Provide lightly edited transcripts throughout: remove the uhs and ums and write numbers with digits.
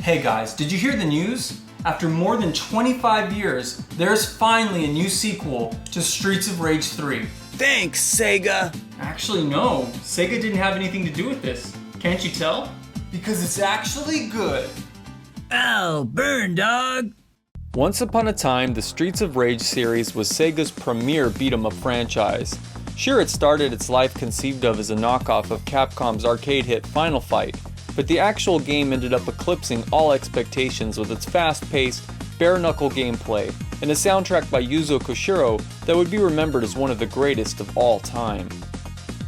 Hey guys, did you hear the news? After more than 25 years, there's finally a new sequel to Streets of Rage 3. Thanks, Sega! Actually, no. Sega didn't have anything to do with this. Can't you tell? Because it's actually good. Ow, burn, dog! Once upon a time, the Streets of Rage series was Sega's premier beat-em-up franchise. Sure, it started its life conceived of as a knockoff of Capcom's arcade hit Final Fight, but the actual game ended up eclipsing all expectations with its fast-paced, bare-knuckle gameplay, and a soundtrack by Yuzo Koshiro that would be remembered as one of the greatest of all time.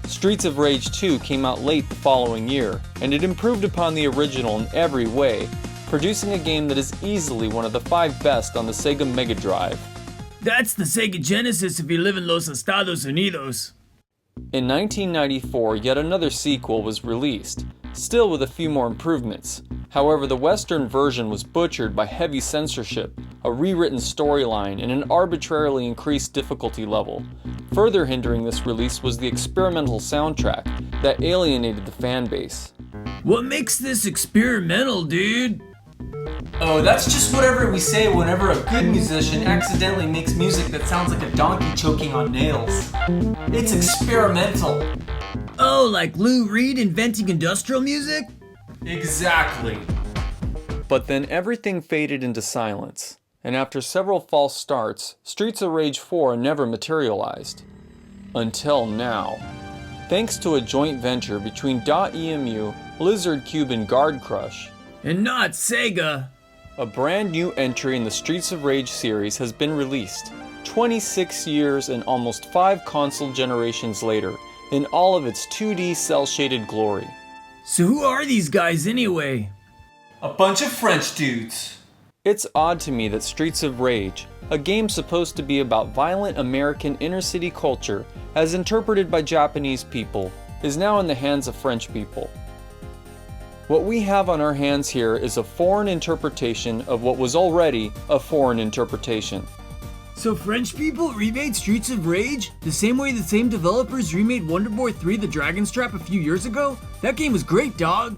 Streets of Rage 2 came out late the following year, and it improved upon the original in every way, producing a game that is easily one of the 5 best on the Sega Mega Drive. That's the Sega Genesis if you live in Los Estados Unidos. In 1994, yet another sequel was released, still with a few more improvements. However, the Western version was butchered by heavy censorship, a rewritten storyline, and an arbitrarily increased difficulty level. Further hindering this release was the experimental soundtrack that alienated the fanbase. What makes this experimental, dude? Oh, that's just whatever we say whenever a good musician accidentally makes music that sounds like a donkey choking on nails. It's experimental. Oh, like Lou Reed inventing industrial music? Exactly. But then everything faded into silence, and after several false starts, Streets of Rage 4 never materialized. Until now. Thanks to a joint venture between .emu, Blizzard Cube, and Guard Crush, And not Sega. a brand new entry in the Streets of Rage series has been released, 26 years and almost 5 console generations later, in all of its 2D cel-shaded glory. So who are these guys anyway? A bunch of French dudes. It's odd to me that Streets of Rage, a game supposed to be about violent American inner-city culture as interpreted by Japanese people, is now in the hands of French people. What we have on our hands here is a foreign interpretation of what was already a foreign interpretation. So French people remade Streets of Rage the same way the same developers remade Wonder Boy 3 The Dragon's Trap a few years ago? That game was great, dog.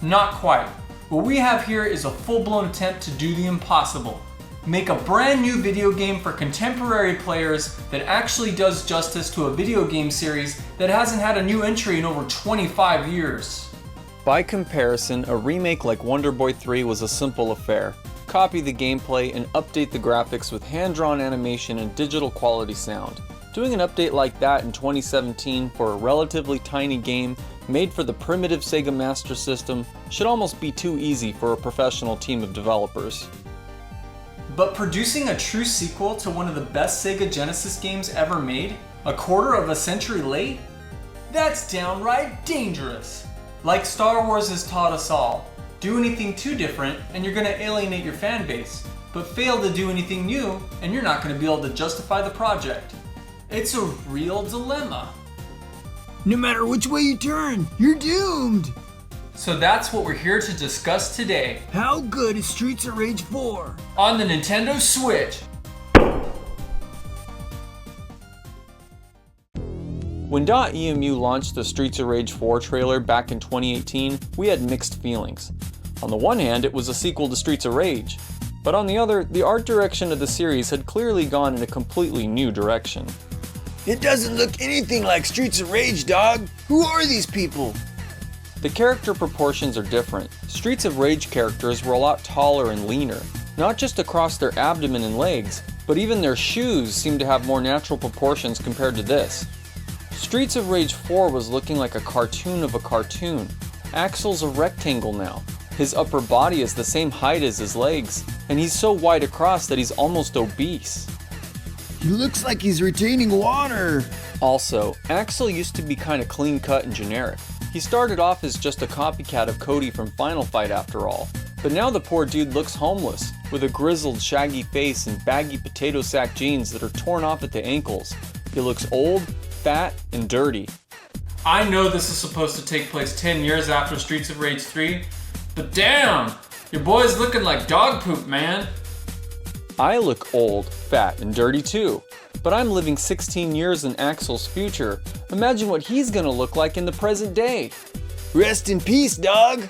Not quite. What we have here is a full-blown attempt to do the impossible. Make a brand new video game for contemporary players that actually does justice to a video game series that hasn't had a new entry in over 25 years. By comparison, a remake like Wonder Boy 3 was a simple affair. Copy the gameplay and update the graphics with hand-drawn animation and digital quality sound. Doing an update like that in 2017 for a relatively tiny game made for the primitive Sega Master System should almost be too easy for a professional team of developers. But producing a true sequel to one of the best Sega Genesis games ever made, a quarter of a century late? That's downright dangerous. Like Star Wars has taught us all, do anything too different and you're gonna alienate your fan base, but fail to do anything new and you're not gonna be able to justify the project. It's a real dilemma. No matter which way you turn, you're doomed. So that's what we're here to discuss today How good is Streets of Rage 4? on the Nintendo Switch. When .emu launched the Streets of Rage 4 trailer back in 2018, we had mixed feelings. On the one hand, it was a sequel to Streets of Rage, but on the other, the art direction of the series had clearly gone in a completely new direction. It doesn't look anything like Streets of Rage, dog. Who are these people? The character proportions are different. Streets of Rage characters were a lot taller and leaner, not just across their abdomen and legs, but even their shoes seemed to have more natural proportions compared to this. Streets of Rage 4 was looking like a cartoon of a cartoon. Axel's a rectangle now. His upper body is the same height as his legs, and he's so wide across that he's almost obese. He looks like he's retaining water. Also, Axel used to be kinda clean-cut and generic. He started off as just a copycat of Cody from Final Fight after all, but now the poor dude looks homeless, with a grizzled, shaggy face and baggy potato sack jeans that are torn off at the ankles. He looks old, fat, and dirty. I know this is supposed to take place 10 years after Streets of Rage 3, but damn, your boy's looking like dog poop, man. I look old, fat, and dirty too, but I'm living 16 years in Axel's future. Imagine what he's gonna look like in the present day. Rest in peace, dog.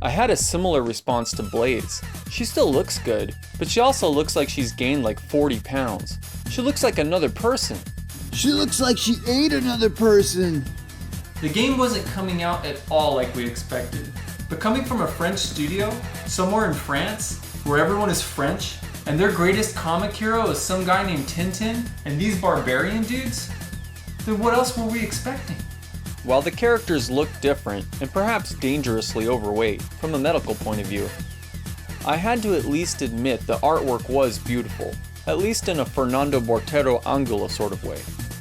I had a similar response to Blaze. She still looks good, but she also looks like she's gained like 40 pounds. She looks like another person. She looks like she ate another person. The game wasn't coming out at all like we expected, but coming from a French studio, somewhere in France, where everyone is French, and their greatest comic hero is some guy named Tintin, and these barbarian dudes, then what else were we expecting? While the characters look different, and perhaps dangerously overweight, from a medical point of view, I had to at least admit the artwork was beautiful, at least in a Fernando Bortero Angula sort of way.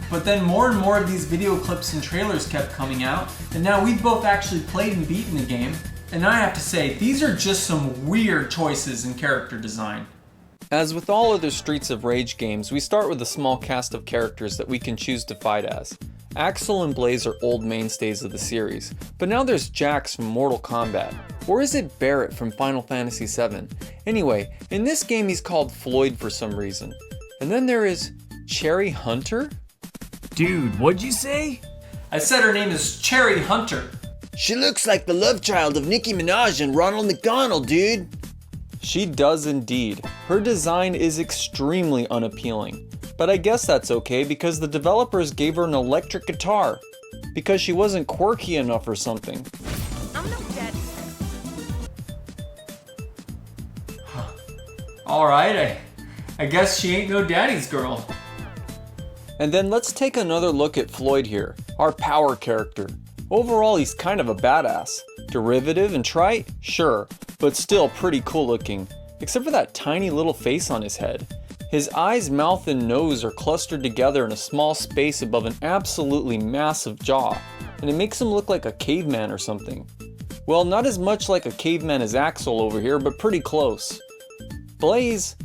But then more and more of these video clips and trailers kept coming out, and now we've both actually played and beaten the game, and I have to say, these are just some weird choices in character design. As with all other Streets of Rage games, we start with a small cast of characters that we can choose to fight as. Axel and Blaze are old mainstays of the series, but now there's Jax from Mortal Kombat. Or is it Barrett from Final Fantasy VII? Anyway, in this game he's called Floyd for some reason. And then there is Cherry Hunter? Dude, what'd you say? I said her name is Cherry Hunter. She looks like the love child of Nicki Minaj and Ronald McDonald, dude. She does indeed. Her design is extremely unappealing. But I guess that's okay because the developers gave her an electric guitar. Because she wasn't quirky enough or something. I'm no daddy. Alright, I guess she ain't no daddy's girl. And then let's take another look at Floyd here, our power character. Overall, he's kind of a badass. Derivative and trite? Sure, but still pretty cool looking. Except for that tiny little face on his head. His eyes, mouth, and nose are clustered together in a small space above an absolutely massive jaw, and it makes him look like a caveman or something. Well, not as much like a caveman as Axel over here, but pretty close. Blaze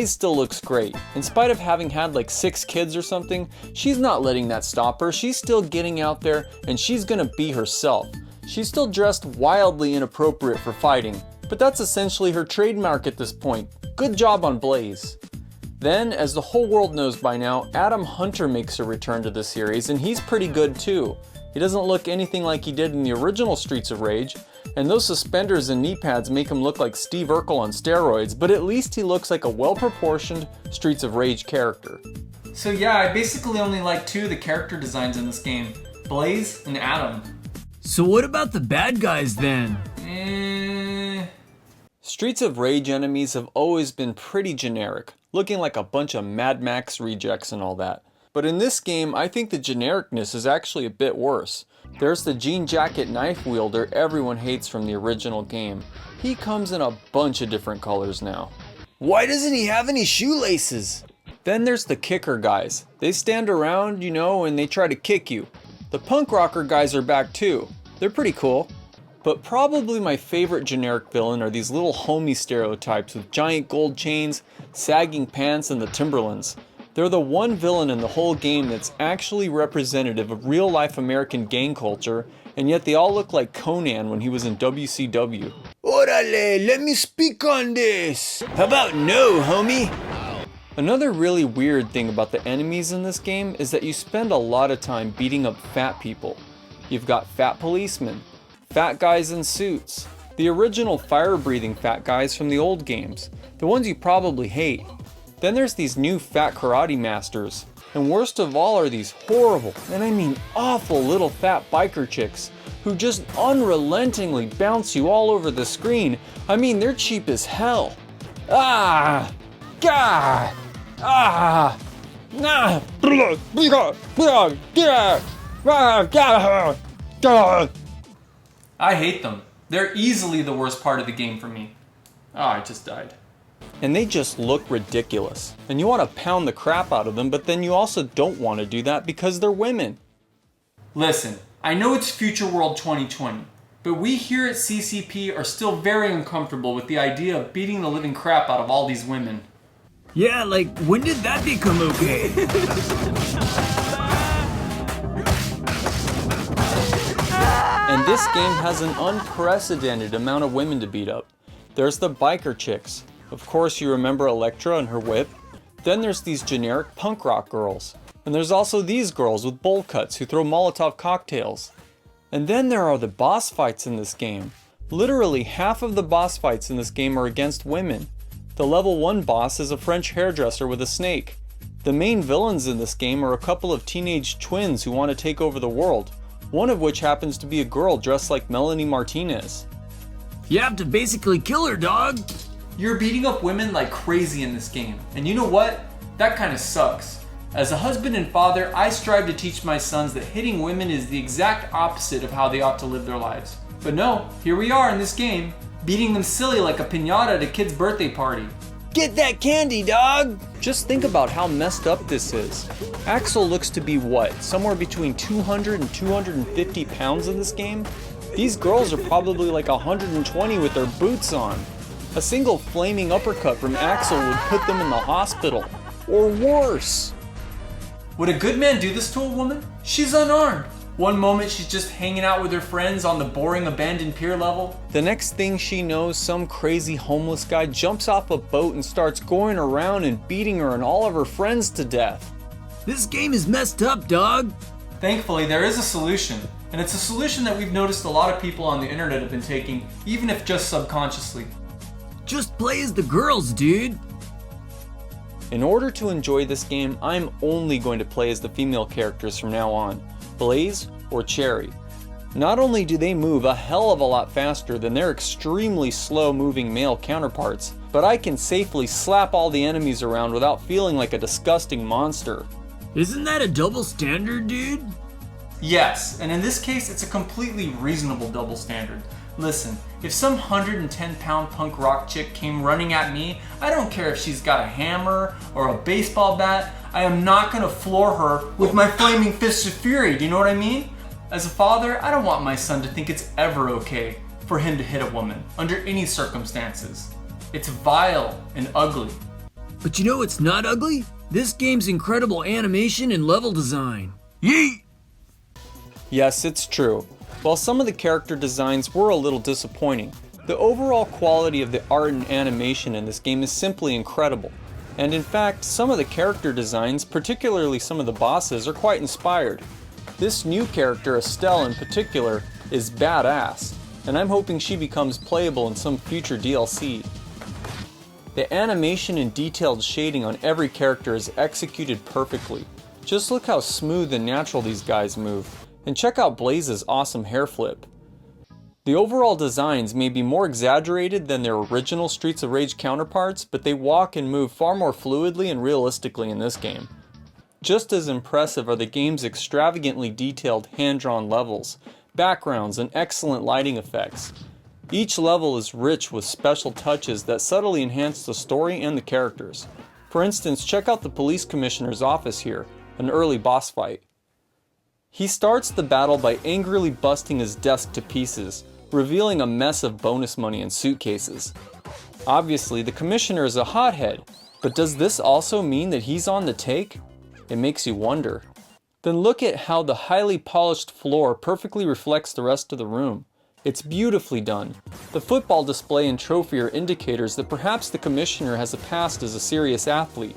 still looks great. In spite of having had like 6 kids or something, she's not letting that stop her. She's still getting out there and she's gonna be herself. She's still dressed wildly inappropriate for fighting, but that's essentially her trademark at this point. Good job on Blaze. Then, as the whole world knows by now, Adam Hunter makes a return to the series, and he's pretty good too. He doesn't look anything like he did in the original Streets of Rage, and those suspenders and knee pads make him look like Steve Urkel on steroids, but at least he looks like a well-proportioned Streets of Rage character. So yeah, I basically only like 2 of the character designs in this game, Blaze and Adam. So what about the bad guys then? Streets of Rage enemies have always been pretty generic, looking like a bunch of Mad Max rejects and all that. But in this game, I think the genericness is actually a bit worse. There's the jean jacket knife wielder everyone hates from the original game. He comes in a bunch of different colors now. Why doesn't he have any shoelaces? Then there's the kicker guys. They stand around, you know, and they try to kick you. The punk rocker guys are back too. They're pretty cool. But probably my favorite generic villain are these little homie stereotypes with giant gold chains, sagging pants, and the Timberlands. They're the one villain in the whole game that's actually representative of real-life American gang culture, and yet they all look like Conan when he was in WCW. Orale, let me speak on this. How about no, homie? Another really weird thing about the enemies in this game is that you spend a lot of time beating up fat people. You've got fat policemen, fat guys in suits, the original fire-breathing fat guys from the old games, the ones you probably hate. Then there's these new fat karate masters, and worst of all are these horrible, and I mean awful little fat biker chicks who just unrelentingly bounce you all over the screen. I mean, they're cheap as hell. Ah! God! Ah! Nah! I hate them. They're easily the worst part of the game for me. Oh, I just died. And they just look ridiculous. And you want to pound the crap out of them, but then you also don't want to do that because they're women. Listen, I know it's Future World 2020, but we here at CCP are still very uncomfortable with the idea of beating the living crap out of all these women. Yeah, like, when did that become okay? And this game has an unprecedented amount of women to beat up. There's the biker chicks. Of course you remember Elektra and her whip. Then there's these generic punk rock girls. And there's also these girls with bowl cuts who throw Molotov cocktails. And then there are the boss fights in this game. Literally half of the boss fights in this game are against women. The level 1 boss is a French hairdresser with a snake. The main villains in this game are a couple of teenage twins who want to take over the world, one of which happens to be a girl dressed like Melanie Martinez. You have to basically kill her, dog. You're beating up women like crazy in this game, and you know what? That kind of sucks. As a husband and father, I strive to teach my sons that hitting women is the exact opposite of how they ought to live their lives. But no, here we are in this game, beating them silly like a piñata at a kid's birthday party. Get that candy, dog! Just think about how messed up this is. Axel looks to be what, somewhere between 200 and 250 pounds in this game? These girls are probably like 120 with their boots on. A single flaming uppercut from Axel would put them in the hospital. Or worse. Would a good man do this to a woman? She's unarmed. One moment she's just hanging out with her friends on the boring abandoned pier level. The next thing she knows, some crazy homeless guy jumps off a boat and starts going around and beating her and all of her friends to death. This game is messed up, dog. Thankfully, there is a solution. And it's a solution that we've noticed a lot of people on the internet have been taking, even if just subconsciously. Just play as the girls, dude. In order to enjoy this game, I'm only going to play as the female characters from now on, Blaze or Cherry. Not only do they move a hell of a lot faster than their extremely slow moving male counterparts, but I can safely slap all the enemies around without feeling like a disgusting monster. Isn't that a double standard, dude? Yes, and in this case, it's a completely reasonable double standard. Listen, if some 110-pound punk rock chick came running at me, I don't care if she's got a hammer or a baseball bat, I am not gonna floor her with my flaming fists of fury, do you know what I mean? As a father, I don't want my son to think it's ever okay for him to hit a woman, under any circumstances. It's vile and ugly. But you know what's not ugly? This game's incredible animation and level design. Yeet! Yes, it's true. While some of the character designs were a little disappointing, the overall quality of the art and animation in this game is simply incredible. And in fact, some of the character designs, particularly some of the bosses, are quite inspired. This new character, Estelle in particular, is badass, and I'm hoping she becomes playable in some future DLC. The animation and detailed shading on every character is executed perfectly. Just look how smooth and natural these guys move. And check out Blaze's awesome hair flip. The overall designs may be more exaggerated than their original Streets of Rage counterparts, but they walk and move far more fluidly and realistically in this game. Just as impressive are the game's extravagantly detailed hand-drawn levels, backgrounds, and excellent lighting effects. Each level is rich with special touches that subtly enhance the story and the characters. For instance, check out the police commissioner's office here, an early boss fight. He starts the battle by angrily busting his desk to pieces, revealing a mess of bonus money and suitcases. Obviously, the commissioner is a hothead, but does this also mean that he's on the take? It makes you wonder. Then look at how the highly polished floor perfectly reflects the rest of the room. It's beautifully done. The football display and trophy are indicators that perhaps the commissioner has a past as a serious athlete.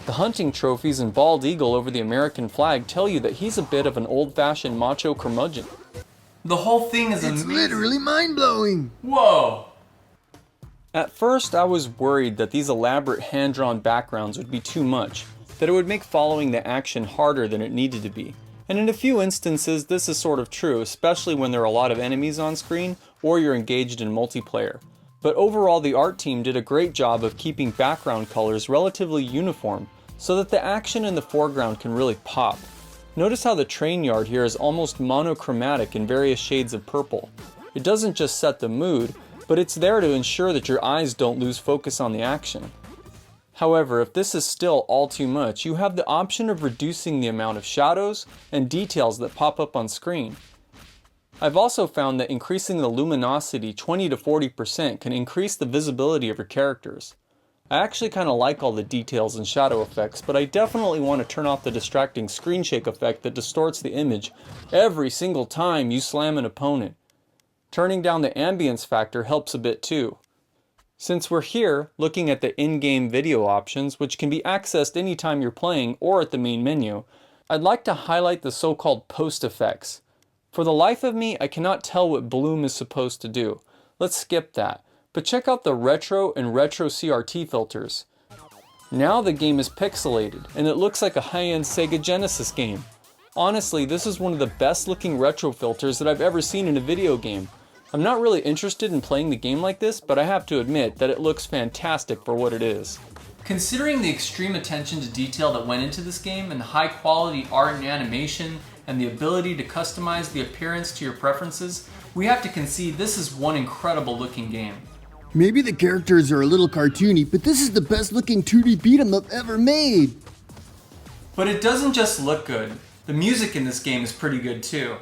The hunting trophies and bald eagle over the American flag tell you that he's a bit of an old-fashioned macho curmudgeon. The whole thing is amazing. It's literally mind-blowing. Whoa! At first, I was worried that these elaborate hand-drawn backgrounds would be too much, that it would make following the action harder than it needed to be. And in a few instances, this is sort of true, especially when there are a lot of enemies on screen or you're engaged in multiplayer. But overall, the art team did a great job of keeping background colors relatively uniform so that the action in the foreground can really pop. Notice how the train yard here is almost monochromatic in various shades of purple. It doesn't just set the mood, but it's there to ensure that your eyes don't lose focus on the action. However, if this is still all too much, you have the option of reducing the amount of shadows and details that pop up on screen. I've also found that increasing the luminosity 20 to 40% can increase the visibility of your characters. I actually kind of like all the details and shadow effects, but I definitely want to turn off the distracting screen shake effect that distorts the image every single time you slam an opponent. Turning down the ambience factor helps a bit too. Since we're here looking at the in-game video options, which can be accessed anytime you're playing or at the main menu, I'd like to highlight the so-called post effects. For the life of me, I cannot tell what bloom is supposed to do. Let's skip that, but check out the retro and retro CRT filters. Now the game is pixelated, and it looks like a high-end Sega Genesis game. Honestly, this is one of the best looking retro filters that I've ever seen in a video game. I'm not really interested in playing the game like this, but I have to admit that it looks fantastic for what it is. Considering the extreme attention to detail that went into this game and the high quality art and animation and the ability to customize the appearance to your preferences, we have to concede this is one incredible looking game. Maybe the characters are a little cartoony, but this is the best looking 2D beat 'em up ever made. But it doesn't just look good. The music in this game is pretty good too.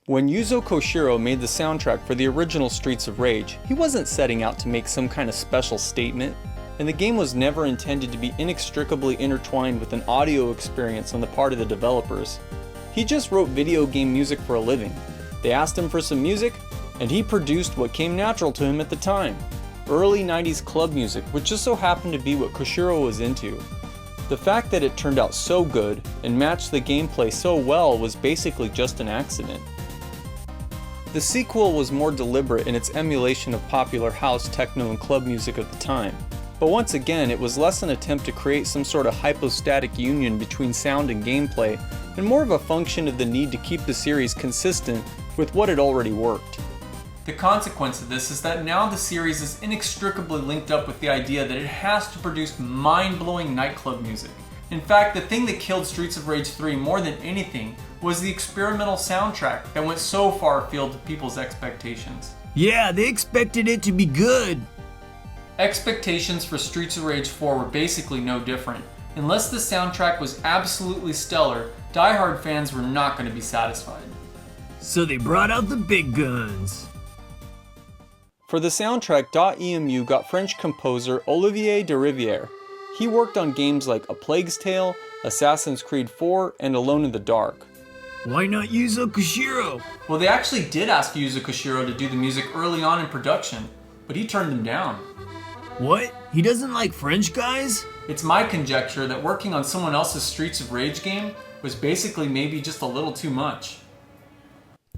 When Yuzo Koshiro made the soundtrack for the original Streets of Rage, he wasn't setting out to make some kind of special statement, and the game was never intended to be inextricably intertwined with an audio experience on the part of the developers. He just wrote video game music for a living. They asked him for some music, and he produced what came natural to him at the time. Early 90s club music, which just so happened to be what Koshiro was into. The fact that it turned out so good and matched the gameplay so well was basically just an accident. The sequel was more deliberate in its emulation of popular house, techno, and club music of the time. But once again, it was less an attempt to create some sort of hypostatic union between sound and gameplay, and more of a function of the need to keep the series consistent with what had already worked. The consequence of this is that now the series is inextricably linked up with the idea that it has to produce mind-blowing nightclub music. In fact, the thing that killed Streets of Rage 3 more than anything was the experimental soundtrack that went so far afield to people's expectations. Yeah, they expected it to be good. Expectations for Streets of Rage 4 were basically no different. Unless the soundtrack was absolutely stellar, die-hard fans were not going to be satisfied. So they brought out the big guns. For the soundtrack, .emu got French composer Olivier de Rivière. He worked on games like A Plague's Tale, Assassin's Creed 4, and Alone in the Dark. Why not Yuzo Koshiro? Well, they actually did ask Yuzo Koshiro to do the music early on in production, but he turned them down. What? He doesn't like French guys? It's my conjecture that working on someone else's Streets of Rage game was basically maybe just a little too much.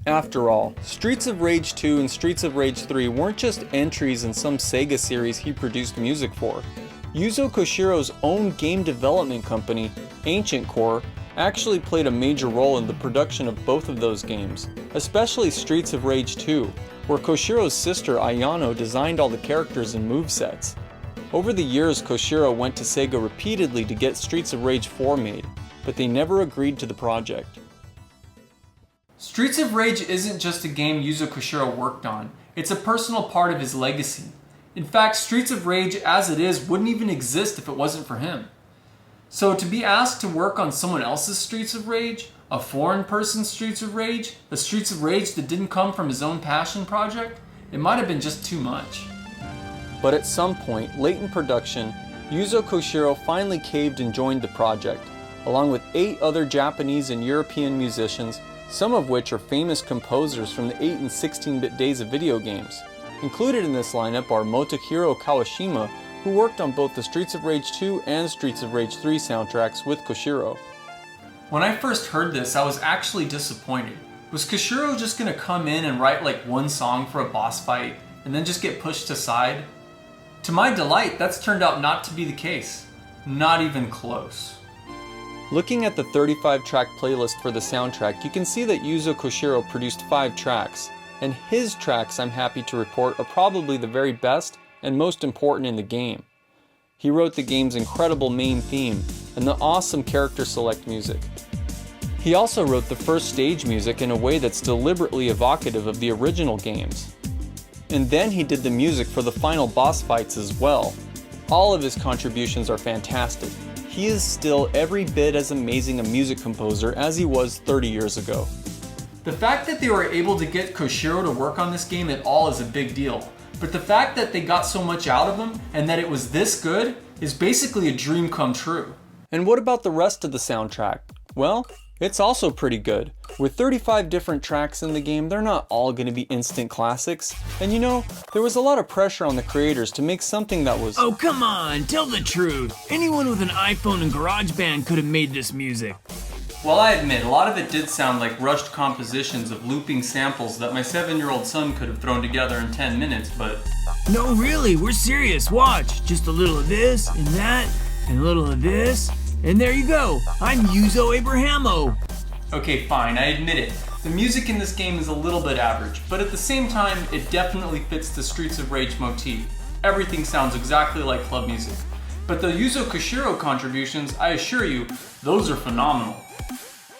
After all, Streets of Rage 2 and Streets of Rage 3 weren't just entries in some Sega series he produced music for. Yuzo Koshiro's own game development company, Ancient Core, actually played a major role in the production of both of those games, especially Streets of Rage 2, where Koshiro's sister Ayano designed all the characters and movesets. Over the years, Koshiro went to Sega repeatedly to get Streets of Rage 4 made, but they never agreed to the project. Streets of Rage isn't just a game Yuzo Koshiro worked on, it's a personal part of his legacy. In fact, Streets of Rage as it is wouldn't even exist if it wasn't for him. So to be asked to work on someone else's Streets of Rage, a foreign person's Streets of Rage, a Streets of Rage that didn't come from his own passion project, it might have been just too much. But at some point, late in production, Yuzo Koshiro finally caved and joined the project, along with 8 other Japanese and European musicians, some of which are famous composers from the 8 and 16-bit days of video games. Included in this lineup are Motohiro Kawashima, who worked on both the Streets of Rage 2 and Streets of Rage 3 soundtracks with Koshiro. When I first heard this, I was actually disappointed. Was Koshiro just gonna come in and write like one song for a boss fight, and then just get pushed aside? To my delight, that's turned out not to be the case. Not even close. Looking at the 35-track playlist for the soundtrack, you can see that Yuzo Koshiro produced 5 tracks, and his tracks, I'm happy to report, are probably the very best and most important in the game. He wrote the game's incredible main theme and the awesome character select music. He also wrote the first stage music in a way that's deliberately evocative of the original games. And then he did the music for the final boss fights as well. All of his contributions are fantastic. He is still every bit as amazing a music composer as he was 30 years ago. The fact that they were able to get Koshiro to work on this game at all is a big deal. But the fact that they got so much out of him and that it was this good is basically a dream come true. And what about the rest of the soundtrack? Well, it's also pretty good. With 35 different tracks in the game, they're not all going to be instant classics. And you know, there was a lot of pressure on the creators to make something that was... Oh, come on, tell the truth. Anyone with an iPhone and GarageBand could have made this music. While I admit, a lot of it did sound like rushed compositions of looping samples that my 7-year-old son could have thrown together in 10 minutes, but... No, really, we're serious. Watch. Just a little of this and that and a little of this. And there you go. I'm Yuzo Abrahamo. Okay, fine, I admit it. The music in this game is a little bit average, but at the same time, it definitely fits the Streets of Rage motif. Everything sounds exactly like club music. But the Yuzo Koshiro contributions, I assure you, those are phenomenal.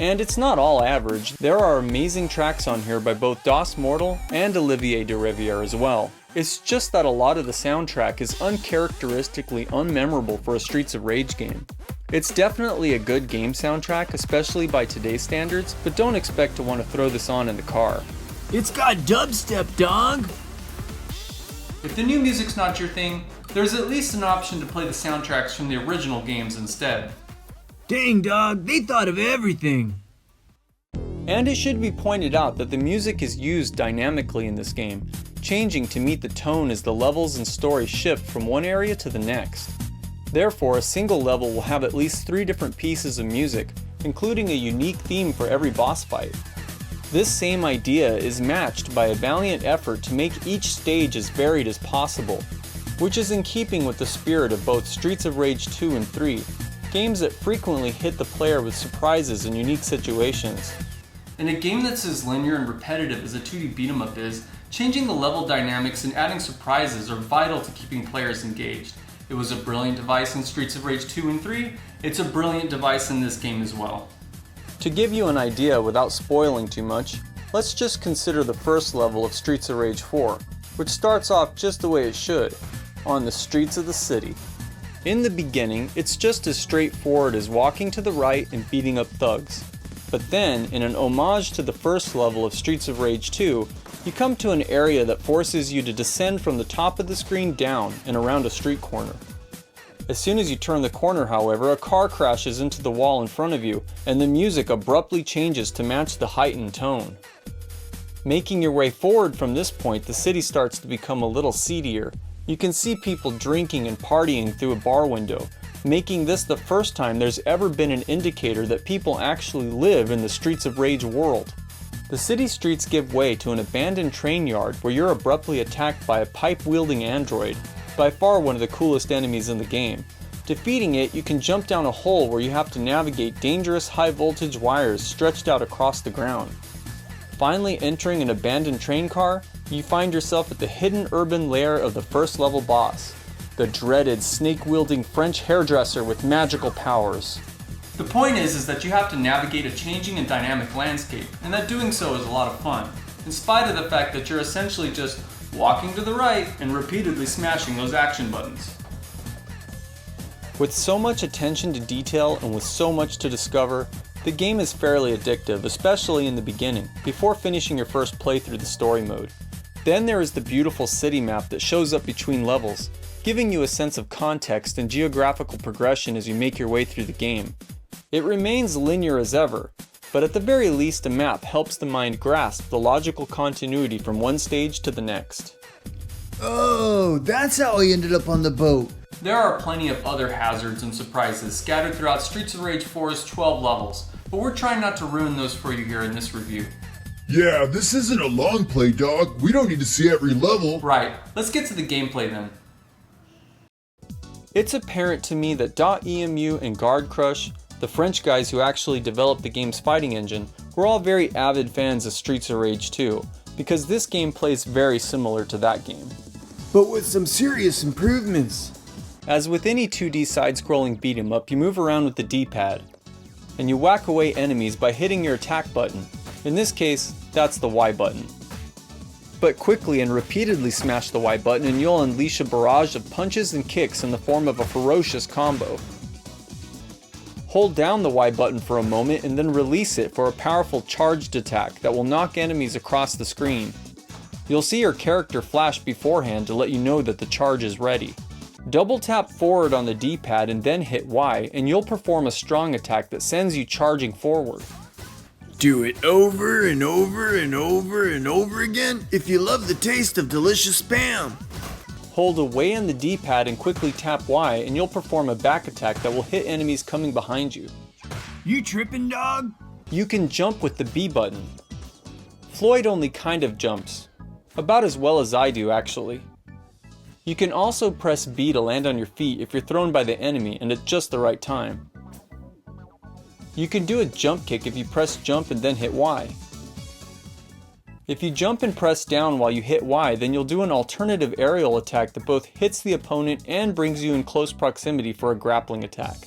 And it's not all average. There are amazing tracks on here by both Das Mortal and Olivier de Riviere as well. It's just that a lot of the soundtrack is uncharacteristically unmemorable for a Streets of Rage game. It's definitely a good game soundtrack, especially by today's standards, but don't expect to want to throw this on in the car. It's got dubstep, dog. If the new music's not your thing, there's at least an option to play the soundtracks from the original games instead. Dang, dog, they thought of everything. And it should be pointed out that the music is used dynamically in this game, changing to meet the tone as the levels and story shift from one area to the next. Therefore, a single level will have at least 3 different pieces of music, including a unique theme for every boss fight. This same idea is matched by a valiant effort to make each stage as varied as possible, which is in keeping with the spirit of both Streets of Rage 2 and 3, games that frequently hit the player with surprises and unique situations. In a game that's as linear and repetitive as a 2D beat-em-up is, changing the level dynamics and adding surprises are vital to keeping players engaged. It was a brilliant device in Streets of Rage 2 and 3, it's a brilliant device in this game as well. To give you an idea without spoiling too much, let's just consider the first level of Streets of Rage 4, which starts off just the way it should, on the streets of the city. In the beginning, it's just as straightforward as walking to the right and beating up thugs. But then, in an homage to the first level of Streets of Rage 2, you come to an area that forces you to descend from the top of the screen down and around a street corner. As soon as you turn the corner, however, a car crashes into the wall in front of you, and the music abruptly changes to match the heightened tone. Making your way forward from this point, the city starts to become a little seedier. You can see people drinking and partying through a bar window, making this the first time there's ever been an indicator that people actually live in the Streets of Rage world. The city streets give way to an abandoned train yard where you're abruptly attacked by a pipe-wielding android, by far one of the coolest enemies in the game. Defeating it, you can jump down a hole where you have to navigate dangerous high-voltage wires stretched out across the ground. Finally entering an abandoned train car, you find yourself at the hidden urban lair of the first level boss, the dreaded snake-wielding French hairdresser with magical powers. The point is that you have to navigate a changing and dynamic landscape, and that doing so is a lot of fun, in spite of the fact that you're essentially just walking to the right and repeatedly smashing those action buttons. With so much attention to detail and with so much to discover, the game is fairly addictive, especially in the beginning, before finishing your first play through the story mode. Then there is the beautiful city map that shows up between levels, giving you a sense of context and geographical progression as you make your way through the game. It remains linear as ever, but at the very least a map helps the mind grasp the logical continuity from one stage to the next. Oh, that's how I ended up on the boat. There are plenty of other hazards and surprises scattered throughout Streets of Rage 4's 12 levels, but we're trying not to ruin those for you here in this review. Yeah, this isn't a long play, dog. We don't need to see every level. Right, let's get to the gameplay then. It's apparent to me that .emu and Guard Crush, the French guys who actually developed the game's fighting engine, were all very avid fans of Streets of Rage 2, because this game plays very similar to that game. But with some serious improvements. As with any 2D side-scrolling beat-em-up, you move around with the D-pad, and you whack away enemies by hitting your attack button. In this case, that's the Y button. But quickly and repeatedly smash the Y button and you'll unleash a barrage of punches and kicks in the form of a ferocious combo. Hold down the Y button for a moment and then release it for a powerful charged attack that will knock enemies across the screen. You'll see your character flash beforehand to let you know that the charge is ready. Double tap forward on the D-pad and then hit Y and you'll perform a strong attack that sends you charging forward. Do it over and over and over and over again if you love the taste of delicious spam. Hold away on the D-pad and quickly tap Y and you'll perform a back attack that will hit enemies coming behind you. You trippin', dog? You can jump with the B button. Floyd only kind of jumps. About as well as I do, actually. You can also press B to land on your feet if you're thrown by the enemy and at just the right time. You can do a jump kick if you press jump and then hit Y. If you jump and press down while you hit Y, then you'll do an alternative aerial attack that both hits the opponent and brings you in close proximity for a grappling attack.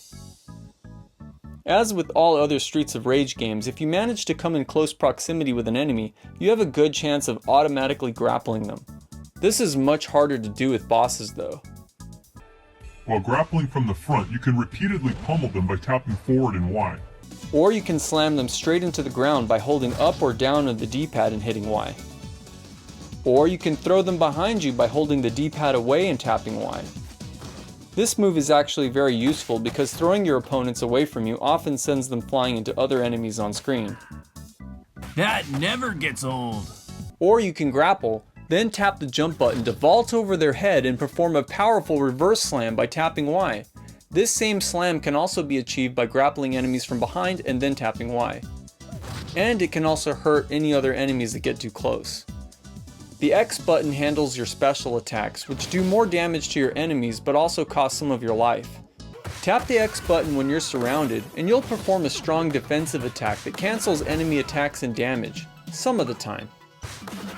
As with all other Streets of Rage games, if you manage to come in close proximity with an enemy, you have a good chance of automatically grappling them. This is much harder to do with bosses though. While grappling from the front, you can repeatedly pummel them by tapping forward and Y. Or you can slam them straight into the ground by holding up or down on the D-pad and hitting Y. Or you can throw them behind you by holding the D-pad away and tapping Y. This move is actually very useful because throwing your opponents away from you often sends them flying into other enemies on screen. That never gets old. Or you can grapple, then tap the jump button to vault over their head and perform a powerful reverse slam by tapping Y. This same slam can also be achieved by grappling enemies from behind and then tapping Y. And it can also hurt any other enemies that get too close. The X button handles your special attacks, which do more damage to your enemies but also cost some of your life. Tap the X button when you're surrounded, and you'll perform a strong defensive attack that cancels enemy attacks and damage, some of the time.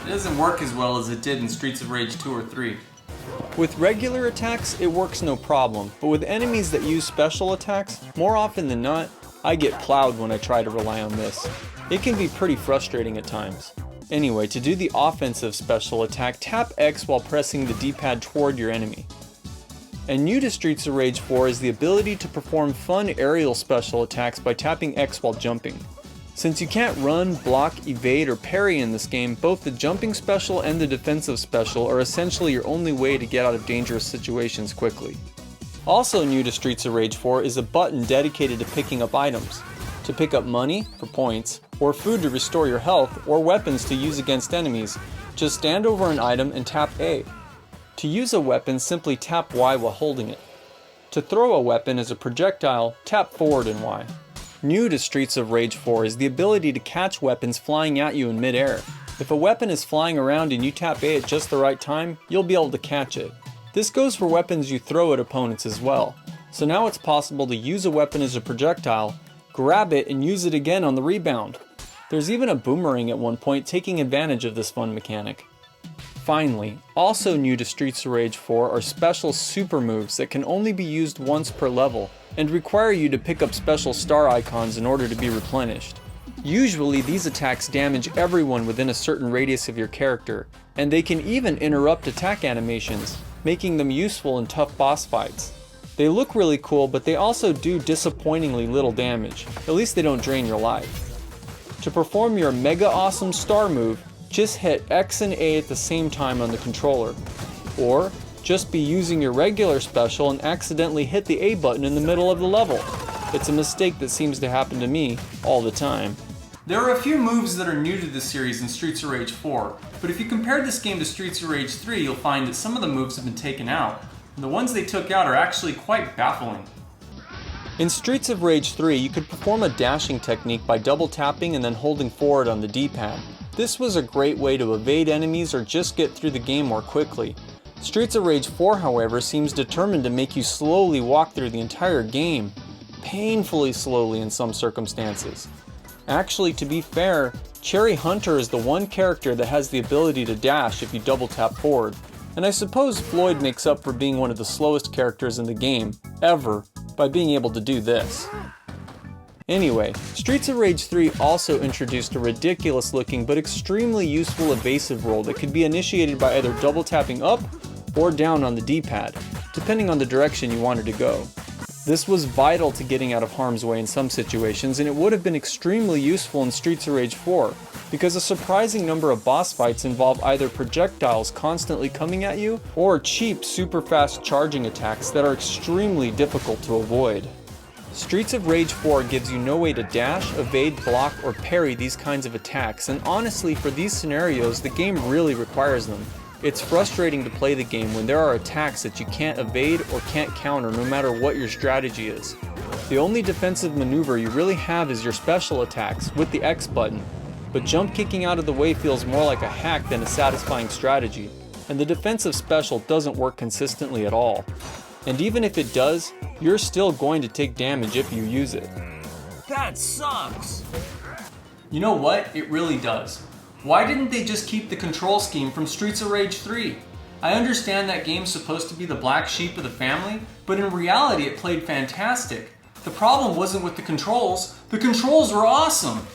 It doesn't work as well as it did in Streets of Rage 2 or 3. With regular attacks, it works no problem, but with enemies that use special attacks, more often than not, I get plowed when I try to rely on this. It can be pretty frustrating at times. Anyway, to do the offensive special attack, tap X while pressing the D-pad toward your enemy. And new to Streets of Rage 4 is the ability to perform fun aerial special attacks by tapping X while jumping. Since you can't run, block, evade, or parry in this game, both the jumping special and the defensive special are essentially your only way to get out of dangerous situations quickly. Also new to Streets of Rage 4 is a button dedicated to picking up items. To pick up money, for points, or food to restore your health, or weapons to use against enemies, just stand over an item and tap A. To use a weapon, simply tap Y while holding it. To throw a weapon as a projectile, tap forward and Y. New to Streets of Rage 4 is the ability to catch weapons flying at you in mid-air. If a weapon is flying around and you tap A at just the right time, you'll be able to catch it. This goes for weapons you throw at opponents as well. So now it's possible to use a weapon as a projectile, grab it, and use it again on the rebound. There's even a boomerang at one point taking advantage of this fun mechanic. Finally, also new to Streets of Rage 4 are special super moves that can only be used once per level, and require you to pick up special star icons in order to be replenished. Usually these attacks damage everyone within a certain radius of your character, and they can even interrupt attack animations, making them useful in tough boss fights. They look really cool, but they also do disappointingly little damage, at least they don't drain your life. To perform your mega awesome star move, just hit X and A at the same time on the controller, or just be using your regular special and accidentally hit the A button in the middle of the level. It's a mistake that seems to happen to me all the time. There are a few moves that are new to this series in Streets of Rage 4, but if you compare this game to Streets of Rage 3, you'll find that some of the moves have been taken out, and the ones they took out are actually quite baffling. In Streets of Rage 3, you could perform a dashing technique by double tapping and then holding forward on the D-pad. This was a great way to evade enemies or just get through the game more quickly. Streets of Rage 4, however, seems determined to make you slowly walk through the entire game, painfully slowly in some circumstances. Actually, to be fair, Cherry Hunter is the one character that has the ability to dash if you double tap forward, and I suppose Floyd makes up for being one of the slowest characters in the game, ever, by being able to do this. Anyway, Streets of Rage 3 also introduced a ridiculous looking but extremely useful evasive roll that could be initiated by either double tapping up or down on the D-pad, depending on the direction you wanted to go. This was vital to getting out of harm's way in some situations, and it would have been extremely useful in Streets of Rage 4, because a surprising number of boss fights involve either projectiles constantly coming at you, or cheap super fast charging attacks that are extremely difficult to avoid. Streets of Rage 4 gives you no way to dash, evade, block, or parry these kinds of attacks, and honestly for these scenarios the game really requires them. It's frustrating to play the game when there are attacks that you can't evade or can't counter no matter what your strategy is. The only defensive maneuver you really have is your special attacks with the X button, but jump kicking out of the way feels more like a hack than a satisfying strategy, and the defensive special doesn't work consistently at all. And even if it does, you're still going to take damage if you use it. That sucks! You know what? It really does. Why didn't they just keep the control scheme from Streets of Rage 3? I understand that game's supposed to be the black sheep of the family, but in reality it played fantastic. The problem wasn't with the controls were awesome!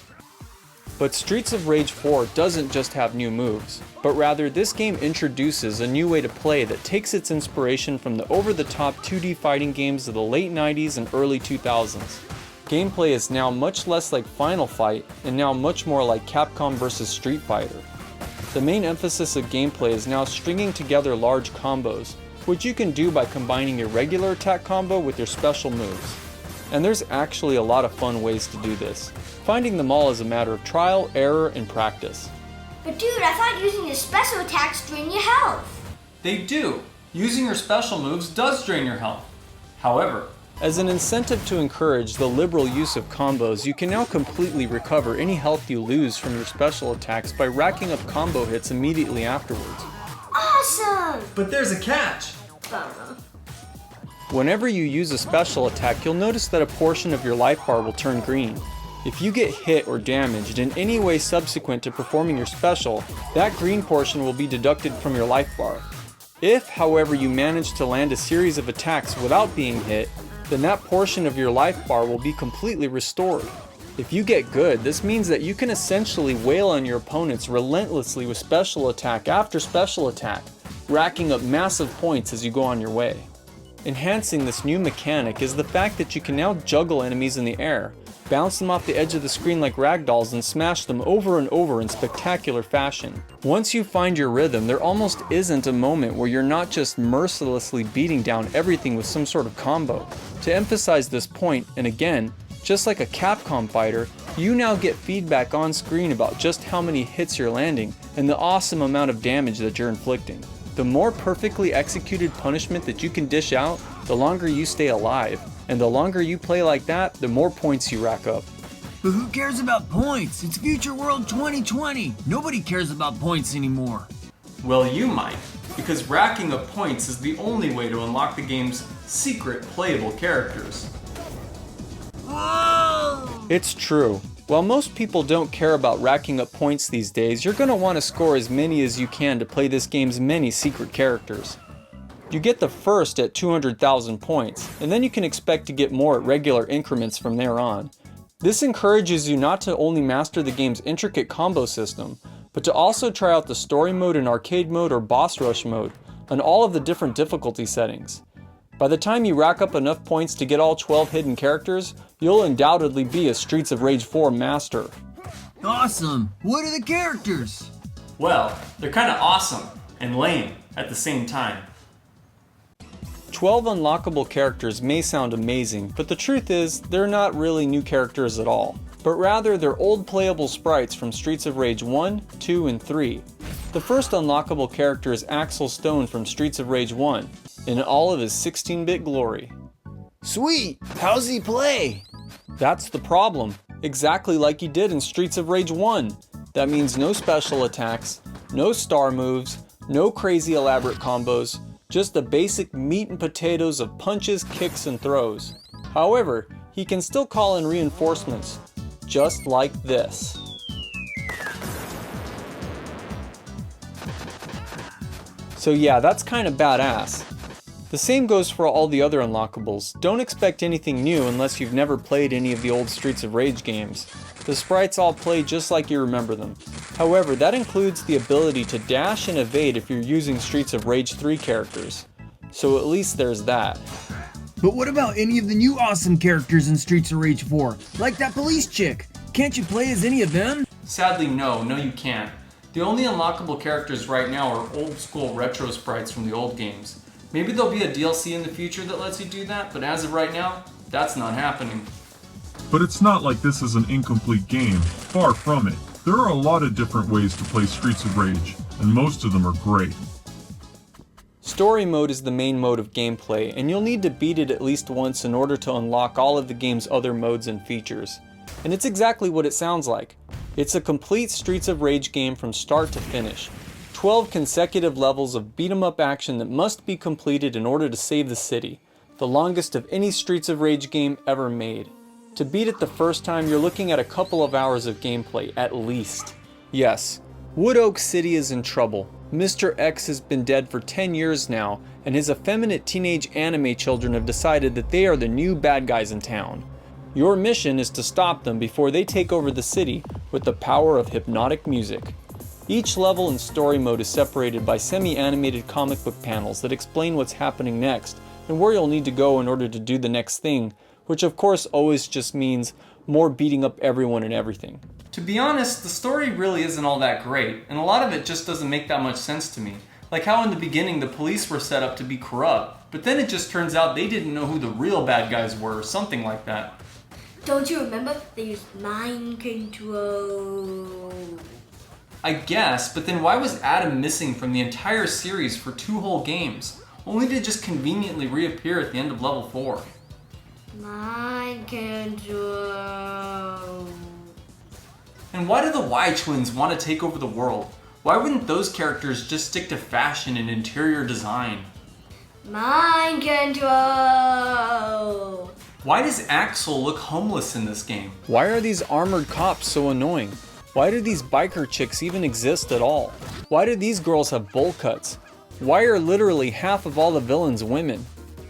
But Streets of Rage 4 doesn't just have new moves, but rather this game introduces a new way to play that takes its inspiration from the over-the-top 2D fighting games of the late 90s and early 2000s. Gameplay is now much less like Final Fight, and now much more like Capcom vs Street Fighter. The main emphasis of gameplay is now stringing together large combos, which you can do by combining your regular attack combo with your special moves. And there's actually a lot of fun ways to do this. Finding them all is a matter of trial, error, and practice. But dude, I thought using your special attacks drain your health. They do. Using your special moves does drain your health. However, as an incentive to encourage the liberal use of combos, you can now completely recover any health you lose from your special attacks by racking up combo hits immediately afterwards. Awesome! but there's a catch. Bummer. Whenever you use a special attack, you'll notice that a portion of your life bar will turn green. If you get hit or damaged in any way subsequent to performing your special, that green portion will be deducted from your life bar. If, however, you manage to land a series of attacks without being hit, then that portion of your life bar will be completely restored. If you get good, this means that you can essentially wail on your opponents relentlessly with special attack after special attack, racking up massive points as you go on your way. Enhancing this new mechanic is the fact that you can now juggle enemies in the air, bounce them off the edge of the screen like ragdolls and smash them over and over in spectacular fashion. Once you find your rhythm, there almost isn't a moment where you're not just mercilessly beating down everything with some sort of combo. To emphasize this point, and again, just like a Capcom fighter, you now get feedback on screen about just how many hits you're landing and the awesome amount of damage that you're inflicting. The more perfectly executed punishment that you can dish out, the longer you stay alive, and the longer you play like that, the more points you rack up. But who cares about points? It's Future World 2020. Nobody cares about points anymore. Well, you might, because racking up points is the only way to unlock the game's secret playable characters. Whoa! It's true. While most people don't care about racking up points these days, you're going to want to score as many as you can to play this game's many secret characters. You get the first at 200,000 points, and then you can expect to get more at regular increments from there on. This encourages you not to only master the game's intricate combo system, but to also try out the story mode and arcade mode or boss rush mode, and all of the different difficulty settings. By the time you rack up enough points to get all 12 hidden characters, you'll undoubtedly be a Streets of Rage 4 master. Awesome! What are the characters? Well, they're kinda awesome and lame at the same time. 12 unlockable characters may sound amazing, but the truth is, they're not really new characters at all, but rather they're old playable sprites from Streets of Rage 1, 2, and 3. The first unlockable character is Axel Stone from Streets of Rage 1, in all of his 16-bit glory. Sweet! How's he play? That's the problem. Exactly like he did in Streets of Rage 1. That means no special attacks, no star moves, no crazy elaborate combos, just the basic meat and potatoes of punches, kicks, and throws. However, he can still call in reinforcements, just like this. So yeah, that's kinda badass. The same goes for all the other unlockables. Don't expect anything new unless you've never played any of the old Streets of Rage games. The sprites all play just like you remember them. However, that includes the ability to dash and evade if you're using Streets of Rage 3 characters. So at least there's that. But what about any of the new awesome characters in Streets of Rage 4? Like that police chick. Can't you play as any of them? Sadly, no you can't. The only unlockable characters right now are old school retro sprites from the old games. Maybe there'll be a DLC in the future that lets you do that, but as of right now, that's not happening. But it's not like this is an incomplete game. Far from it. There are a lot of different ways to play Streets of Rage, and most of them are great. Story mode is the main mode of gameplay, and you'll need to beat it at least once in order to unlock all of the game's other modes and features. And it's exactly what it sounds like. It's a complete Streets of Rage game from start to finish. 12 consecutive levels of beat-em-up action that must be completed in order to save the city. The longest of any Streets of Rage game ever made. To beat it the first time, you're looking at a couple of hours of gameplay, at least. Yes, Wood Oak City is in trouble. Mr. X has been dead for 10 years now, and his effeminate teenage anime children have decided that they are the new bad guys in town. Your mission is to stop them before they take over the city with the power of hypnotic music. Each level and story mode is separated by semi-animated comic book panels that explain what's happening next and where you'll need to go in order to do the next thing, which of course always just means more beating up everyone and everything. To be honest, the story really isn't all that great, and a lot of it just doesn't make that much sense to me. Like how in the beginning the police were set up to be corrupt, but then it just turns out they didn't know who the real bad guys were or something like that. Don't you remember they used mind control? I guess, but then why was Adam missing from the entire series for 2 whole games, only to just conveniently reappear at the end of level 4? Mind control. And why do the Y twins want to take over the world? Why wouldn't those characters just stick to fashion and interior design? Mind control. Why does Axel look homeless in this game? Why are these armored cops so annoying? Why do these biker chicks even exist at all? Why do these girls have bowl cuts? Why are literally half of all the villains women?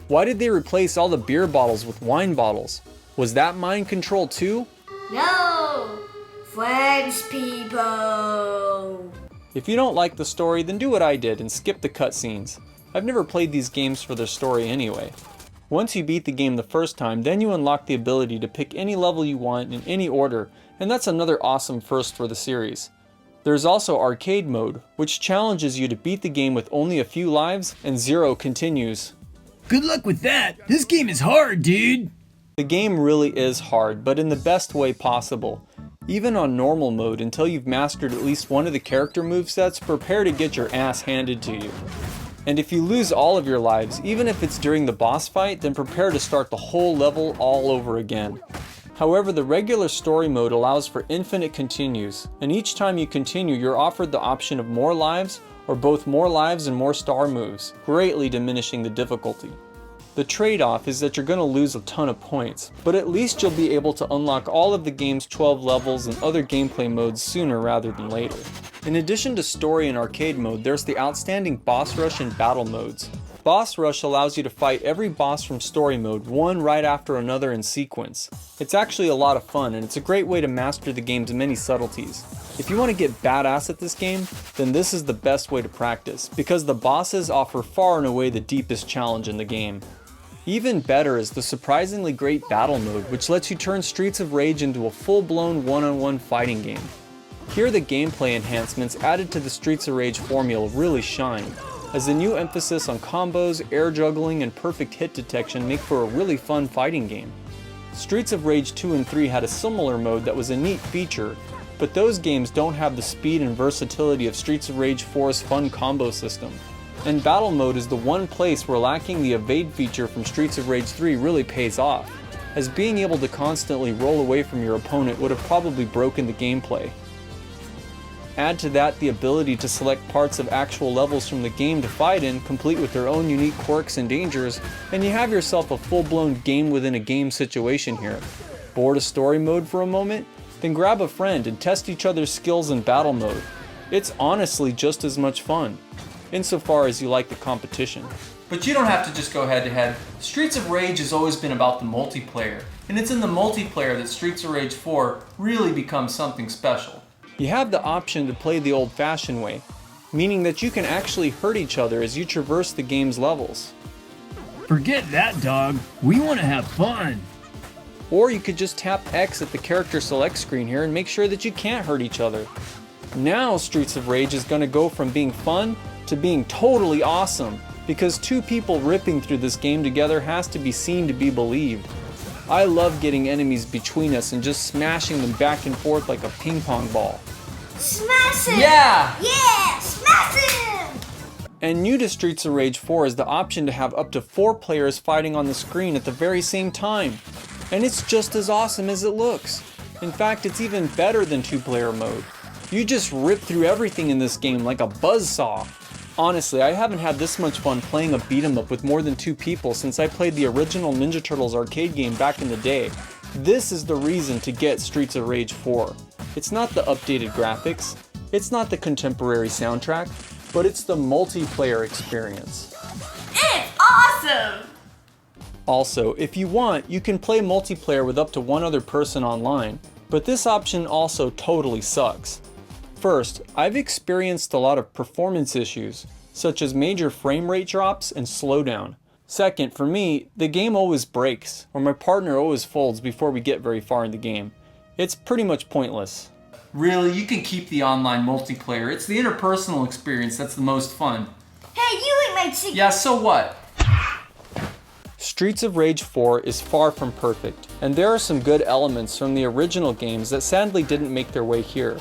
Why did they replace all the beer bottles with wine bottles? Was that mind control too? No! French people! If you don't like the story, then do what I did and skip the cutscenes. I've never played these games for their story anyway. Once you beat the game the first time, then you unlock the ability to pick any level you want in any order, and that's another awesome first for the series. There's also arcade mode, which challenges you to beat the game with only a few lives and 0 continues. Good luck with that. This game is hard, dude. The game really is hard, but in the best way possible. Even on normal mode, until you've mastered at least one of the character movesets, prepare to get your ass handed to you. And if you lose all of your lives, even if it's during the boss fight, then prepare to start the whole level all over again. However, the regular story mode allows for infinite continues, and each time you continue, you're offered the option of more lives, or both more lives and more star moves, greatly diminishing the difficulty. The trade-off is that you're going to lose a ton of points, but at least you'll be able to unlock all of the game's 12 levels and other gameplay modes sooner rather than later. In addition to story and arcade mode, there's the outstanding boss rush and battle modes. Boss rush allows you to fight every boss from story mode, one right after another in sequence. It's actually a lot of fun, and it's a great way to master the game's many subtleties. If you want to get badass at this game, then this is the best way to practice, because the bosses offer far and away the deepest challenge in the game. Even better is the surprisingly great battle mode, which lets you turn Streets of Rage into a full-blown one-on-one fighting game. Here the gameplay enhancements added to the Streets of Rage formula really shine, as the new emphasis on combos, air juggling, and perfect hit detection make for a really fun fighting game. Streets of Rage 2 and 3 had a similar mode that was a neat feature, but those games don't have the speed and versatility of Streets of Rage 4's fun combo system. And battle mode is the one place where lacking the evade feature from Streets of Rage 3 really pays off, as being able to constantly roll away from your opponent would have probably broken the gameplay. Add to that the ability to select parts of actual levels from the game to fight in, complete with their own unique quirks and dangers, and you have yourself a full-blown game within a game situation here. Bored of story mode for a moment? Then grab a friend and test each other's skills in battle mode. It's honestly just as much fun, insofar as you like the competition. But you don't have to just go head to head. Streets of Rage has always been about the multiplayer, and it's in the multiplayer that Streets of Rage 4 really becomes something special. You have the option to play the old-fashioned way, meaning that you can actually hurt each other as you traverse the game's levels. Forget that, dog. We want to have fun. Or you could just tap X at the character select screen here and make sure that you can't hurt each other. Now Streets of Rage is going to go from being fun to being totally awesome, because 2 people ripping through this game together has to be seen to be believed. I love getting enemies between us and just smashing them back and forth like a ping pong ball. Smash him! Yeah! Yeah! Smash him! And new to Streets of Rage 4 is the option to have up to 4 players fighting on the screen at the very same time. And it's just as awesome as it looks. In fact, it's even better than 2-player mode. You just rip through everything in this game like a buzzsaw. Honestly, I haven't had this much fun playing a beat 'em up with more than 2 people since I played the original Ninja Turtles arcade game back in the day. This is the reason to get Streets of Rage 4. It's not the updated graphics, it's not the contemporary soundtrack, but it's the multiplayer experience. It's awesome! Also, if you want, you can play multiplayer with up to 1 other person online, but this option also totally sucks. First, I've experienced a lot of performance issues, such as major frame rate drops and slowdown. Second, for me, the game always breaks, or my partner always folds before we get very far in the game. It's pretty much pointless. Really, you can keep the online multiplayer. It's the interpersonal experience that's the most fun. Hey, you ain't made secret. Yeah, so what? Streets of Rage 4 is far from perfect, and there are some good elements from the original games that sadly didn't make their way here.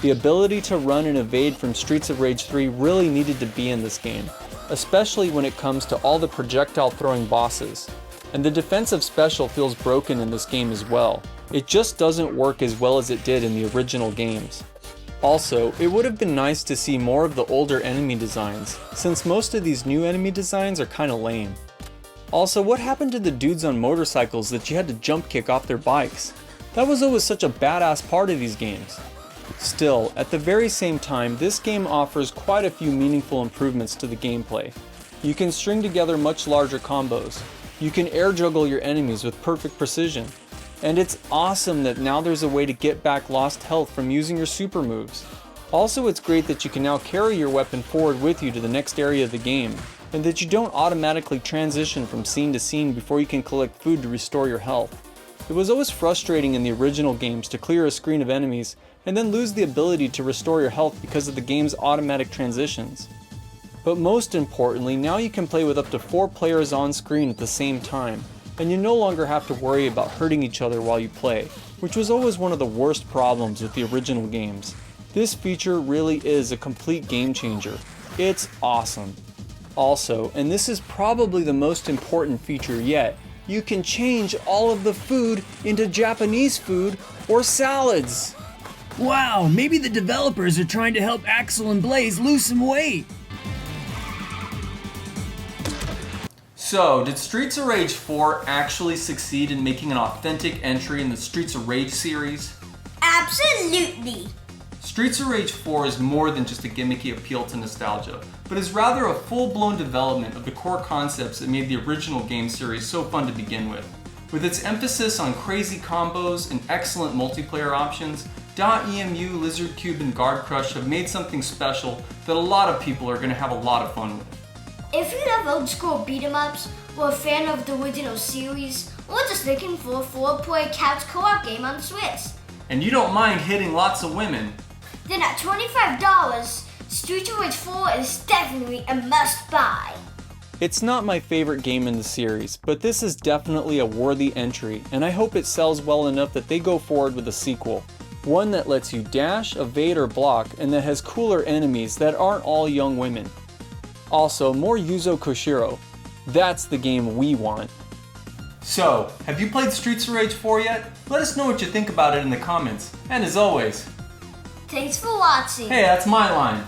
The ability to run and evade from Streets of Rage 3 really needed to be in this game, especially when it comes to all the projectile throwing bosses. And the defensive special feels broken in this game as well. It just doesn't work as well as it did in the original games. Also, it would have been nice to see more of the older enemy designs, since most of these new enemy designs are kinda lame. Also, what happened to the dudes on motorcycles that you had to jump kick off their bikes? That was always such a badass part of these games. Still, at the very same time, this game offers quite a few meaningful improvements to the gameplay. You can string together much larger combos. You can air juggle your enemies with perfect precision. And it's awesome that now there's a way to get back lost health from using your super moves. Also, it's great that you can now carry your weapon forward with you to the next area of the game, and that you don't automatically transition from scene to scene before you can collect food to restore your health. It was always frustrating in the original games to clear a screen of enemies and then lose the ability to restore your health because of the game's automatic transitions. But most importantly, now you can play with up to 4 players on screen at the same time, and you no longer have to worry about hurting each other while you play, which was always one of the worst problems with the original games. This feature really is a complete game changer. It's awesome. Also, and this is probably the most important feature yet, you can change all of the food into Japanese food or salads. Wow, maybe the developers are trying to help Axel and Blaze lose some weight. So, did Streets of Rage 4 actually succeed in making an authentic entry in the Streets of Rage series? Absolutely. Streets of Rage 4 is more than just a gimmicky appeal to nostalgia, but is rather a full-blown development of the core concepts that made the original game series so fun to begin with. With its emphasis on crazy combos and excellent multiplayer options, .emu, Lizard Cube, and Guard Crush have made something special that a lot of people are going to have a lot of fun with. If you love old school beat 'em ups, or a fan of the original series, or just looking for a 4-player couch co-op game on the Switch, And you don't mind hitting lots of women, then at $25, Streets of Rage 4 is definitely a must-buy. It's not my favorite game in the series, but this is definitely a worthy entry, and I hope it sells well enough that they go forward with a sequel. One that lets you dash, evade, or block, and that has cooler enemies that aren't all young women. Also, more Yuzo Koshiro. That's the game we want. So, have you played Streets of Rage 4 yet? Let us know what you think about it in the comments. And as always, Thanks for watching. hey, that's my line.